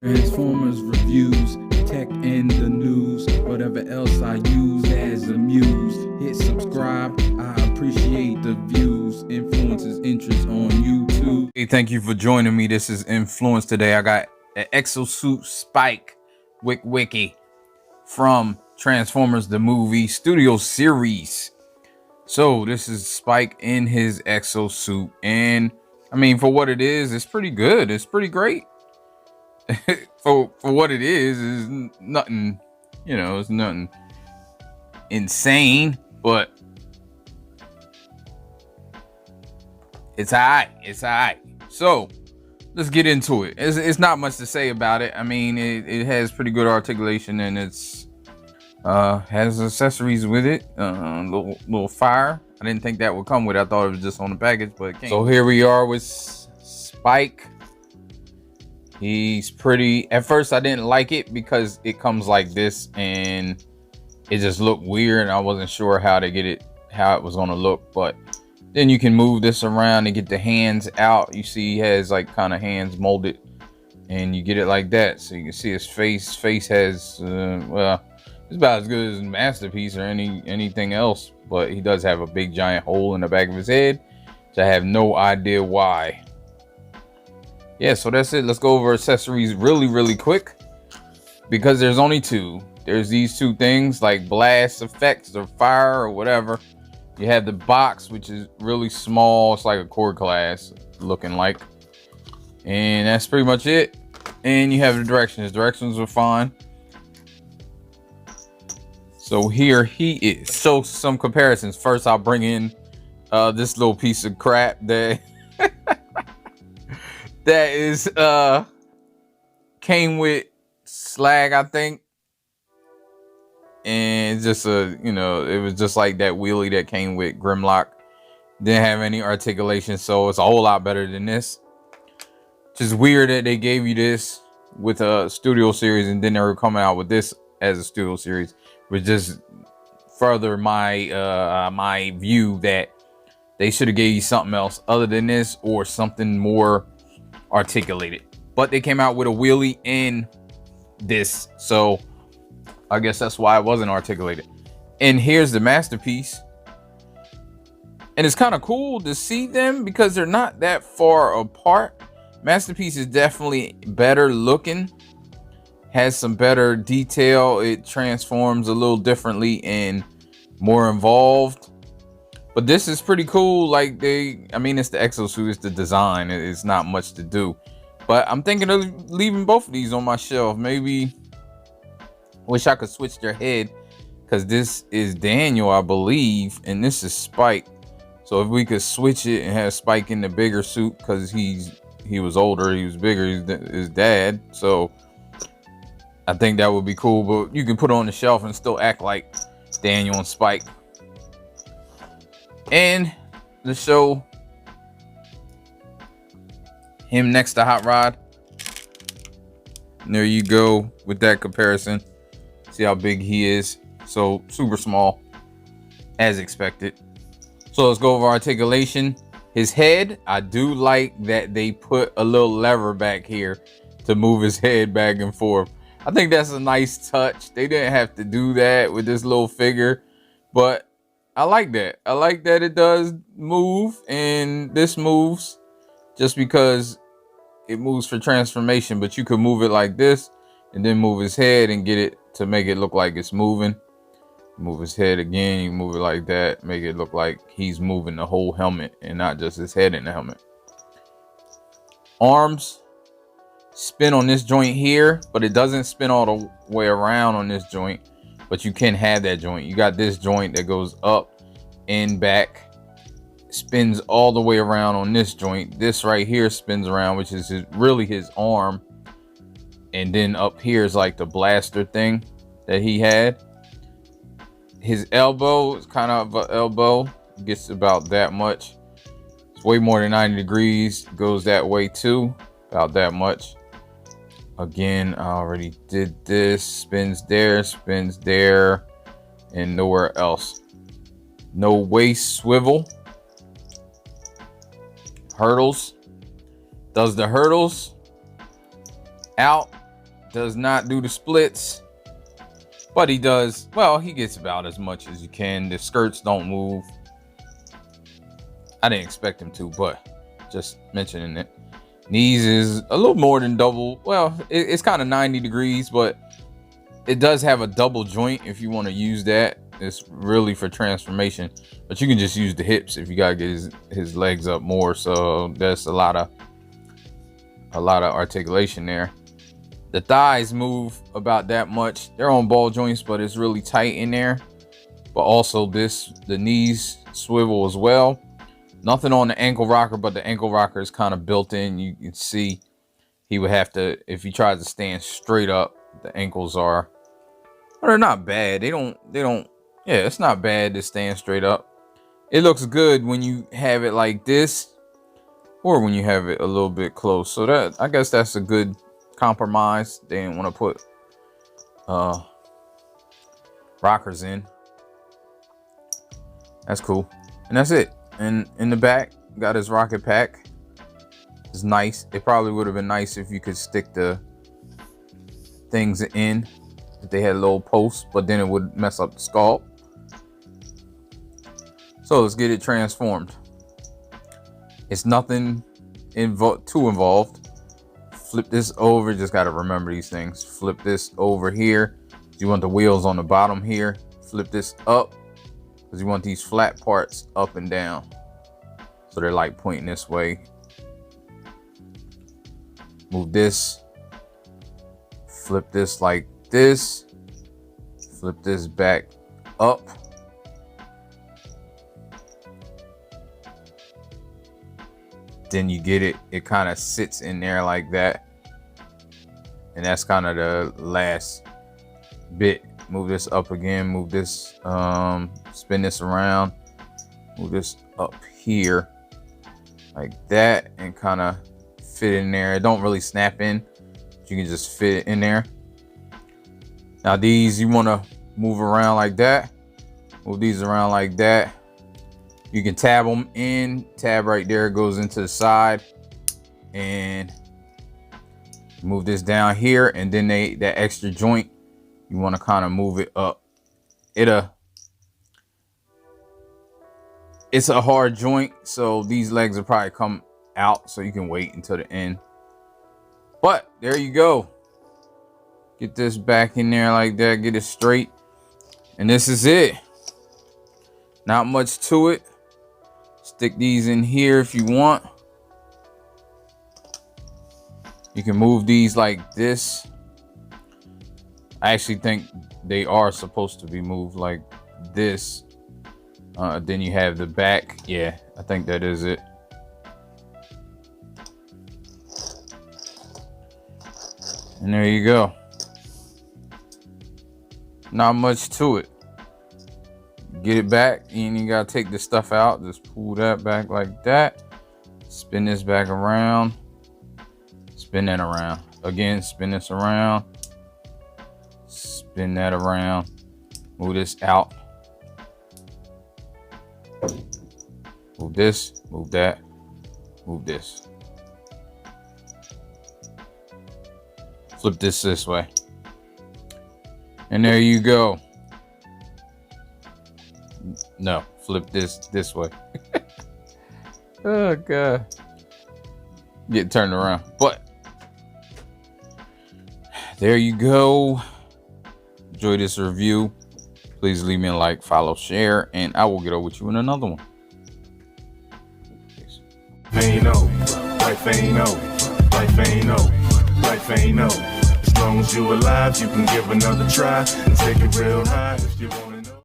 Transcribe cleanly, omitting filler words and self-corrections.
Transformers reviews, tech and the news, whatever else I use as a muse. Hit subscribe, I appreciate the views. Influences interest on YouTube. Hey, thank you for joining me. This is Influence. Today I got an Exosuit Spike Wiki from Transformers the movie studio series. So this is Spike in his exosuit, and I mean, for what it is, it's pretty good. It's pretty great. for what it is nothing, it's nothing insane, but it's alright. It's alright. So let's get into it. It's not much to say about it. I mean, it has pretty good articulation, and it's has accessories with it. Little fire. I didn't think that would come with it. I thought it was just on the package, but it came. So here we are with Spike. He's pretty. At first I didn't like it because it comes like this and it just looked weird. I wasn't sure how it was gonna look, but then you can move this around and get the hands out. You see he has like kind of hands molded, and you get it like that, so you can see his face. Face has well, it's about as good as Masterpiece or anything else, but he does have a big giant hole in the back of his head, so I have no idea why. Yeah, so that's it. Let's go over accessories really quick, because there's only two. There's these two things like blast effects or fire or whatever. You have the box, which is really small. It's like a core class looking like, and that's pretty much it. And you have the directions. Directions are fine. So here he is. So some comparisons. First, I'll bring in this little piece of crap that that is came with Slag, I think, and it's just it was just like that wheelie that came with Grimlock. Didn't have any articulation, so it's a whole lot better than this. Just weird that they gave you this with a studio series and then they were coming out with this as a studio series, which just further my my view that they should have gave you something else other than this, or something more articulated. But they came out with a wheelie in this, so I guess that's why it wasn't articulated. And here's the Masterpiece, and it's kind of cool to see them because they're not that far apart. Masterpiece is definitely better looking, has some better detail. It transforms a little differently and more involved. But this is pretty cool. Like I mean, it's the exosuit, it's the design. It's not much to do. But I'm thinking of leaving both of these on my shelf. Maybe wish I could switch their head, because this is Daniel, I believe, and this is Spike. So if we could switch it and have Spike in the bigger suit, because he was older, he was bigger, he's his dad. So I think that would be cool. But you can put it on the shelf and still act like Daniel and Spike. And to show him next to Hot Rod, and there you go with that comparison. See how big he is. So super small, as expected. So let's go over articulation. His head, I do like that they put a little lever back here to move his head back and forth. I think that's a nice touch. They didn't have to do that with this little figure, but I like that. I like that it does move, and this moves just because it moves for transformation, but you could move it like this and then move his head and get it to make it look like it's moving. Move his head again, you move it like that, make it look like he's moving the whole helmet and not just his head in the helmet. Arms spin on this joint here, but it doesn't spin all the way around on this joint. But you can have that joint. You got this joint that goes up and back, spins all the way around on this joint. This right here spins around, which is really his arm. And then up here is like the blaster thing that he had. His elbow is kind of an elbow. It gets about that much. It's way more than 90 degrees. It goes that way too, about that much. Again, I already did this. Spins there, and nowhere else. No waist swivel. Hurdles. Does the hurdles out does not do the splits, but he does, well, he gets about as much as you can. The skirts don't move. I didn't expect him to, but just mentioning it. Knees is a little more than double. Well, it's kind of 90 degrees, but it does have a double joint if you want to use that. It's really for transformation, but you can just use the hips if you gotta get his legs up more. So that's a lot of articulation there. The thighs move about that much. They're on ball joints, but it's really tight in there. But also the knees swivel as well. Nothing on the ankle rocker, but the ankle rocker is kind of built in. You can see he would have to, if he tries to stand straight up, the ankles are, well, they're not bad. They don't, yeah, it's not bad to stand straight up. It looks good when you have it like this, or when you have it a little bit close. So that, I guess that's a good compromise. They didn't want to put rockers in. That's cool. And that's it. And in the back, got his rocket pack. It's nice. It probably would have been nice if you could stick the things in, if they had little posts, but then it would mess up the sculpt. So let's get it transformed. It's nothing too involved. Flip this over. Just got to remember these things. Flip this over here. You want the wheels on the bottom here. Flip this up, because you want these flat parts up and down, so they're like pointing this way. Move this, flip this like this, flip this back up, then you get it, it kind of sits in there like that, and that's kind of the last bit. Move this up again, move this, spin this around, move this up here like that, and kind of fit in there. It don't really snap in, but you can just fit it in there. Now these, you want to move around like that, move these around like that. You can tab them in, tab right there goes into the side, and move this down here, and then that extra joint, you want to kind of move it up. It's a hard joint, so these legs will probably come out, so you can wait until the end. But there you go. Get this back in there like that, get it straight, and this is it. Not much to it. Stick these in here if you want. You can move these like this. I actually think they are supposed to be moved like this. Then you have the back. Yeah, I think that is it. And there you go. Not much to it. Get it back, and you gotta take this stuff out. Just pull that back like that. Spin this back around. Spin that around. Again, spin this around. Spin that around. Move this out. Move this, move that, move this. Flip this way. And there you go. No, flip this way. Oh God. Get turned around. But there you go. Enjoy this review. Please leave me a like, follow, share, and I will get over with you in another one. Peace. Ain't no, life ain't no, life ain't no, life ain't no. As long as you alive, you can give another try and take it real high if you want.